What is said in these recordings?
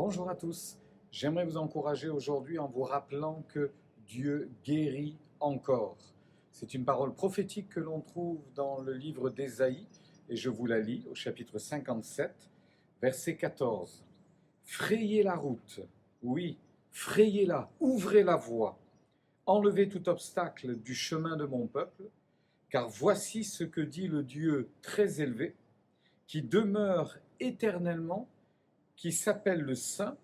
Bonjour à tous, j'aimerais vous encourager aujourd'hui en vous rappelant que Dieu guérit encore. C'est une parole prophétique que l'on trouve dans le livre d'Ésaïe et je vous la lis au chapitre 57, verset 14. Frayez la route, oui, frayez-la, ouvrez la voie, enlevez tout obstacle du chemin de mon peuple, car voici ce que dit le Dieu très élevé, qui demeure éternellement, qui s'appelle le Saint.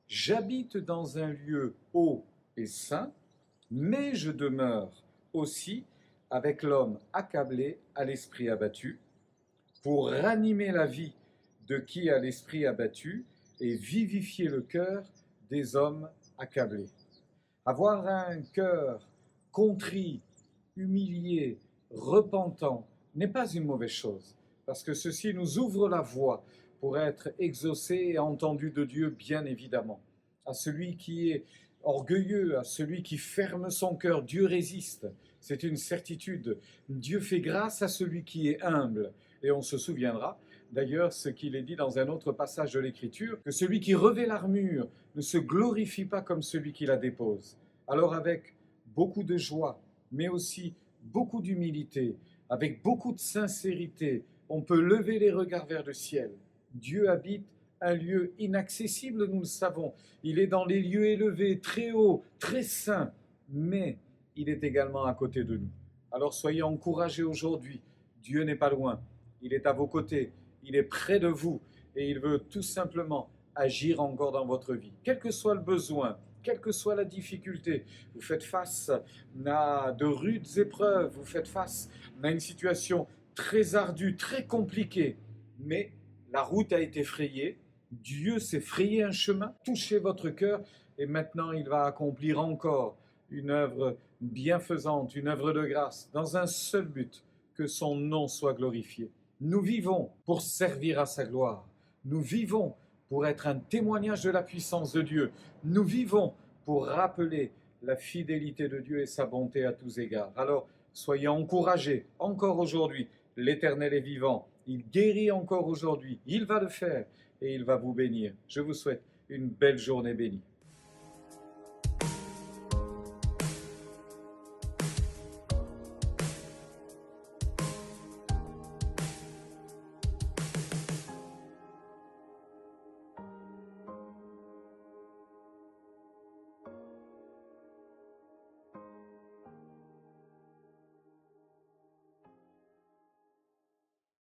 J'habite dans un lieu haut et saint, mais je demeure aussi avec l'homme accablé à l'esprit abattu, pour ranimer la vie de qui a l'esprit abattu et vivifier le cœur des hommes accablés. Avoir un cœur contrit, humilié, repentant n'est pas une mauvaise chose, parce que ceci nous ouvre la voie pour être exaucé et entendu de Dieu, bien évidemment. À celui qui est orgueilleux, à celui qui ferme son cœur, Dieu résiste. C'est une certitude. Dieu fait grâce à celui qui est humble. Et on se souviendra d'ailleurs ce qu'il est dit dans un autre passage de l'Écriture, que celui qui revêt l'armure ne se glorifie pas comme celui qui la dépose. Alors avec beaucoup de joie, mais aussi beaucoup d'humilité, avec beaucoup de sincérité, on peut lever les regards vers le ciel. Dieu habite un lieu inaccessible, nous le savons. Il est dans les lieux élevés, très hauts, très saints, mais il est également à côté de nous. Alors soyez encouragés aujourd'hui. Dieu n'est pas loin, il est à vos côtés, il est près de vous et il veut tout simplement agir encore dans votre vie. Quel que soit le besoin, quelle que soit la difficulté, vous faites face à de rudes épreuves, vous faites face à une situation très ardue, très compliquée, mais la route a été frayée, Dieu s'est frayé un chemin, touchez votre cœur et maintenant il va accomplir encore une œuvre bienfaisante, une œuvre de grâce, dans un seul but, que son nom soit glorifié. Nous vivons pour servir à sa gloire, nous vivons pour être un témoignage de la puissance de Dieu, nous vivons pour rappeler la fidélité de Dieu et sa bonté à tous égards. Alors soyez encouragés encore aujourd'hui, l'Éternel est vivant, il guérit encore aujourd'hui, il va le faire et il va vous bénir. Je vous souhaite une belle journée bénie.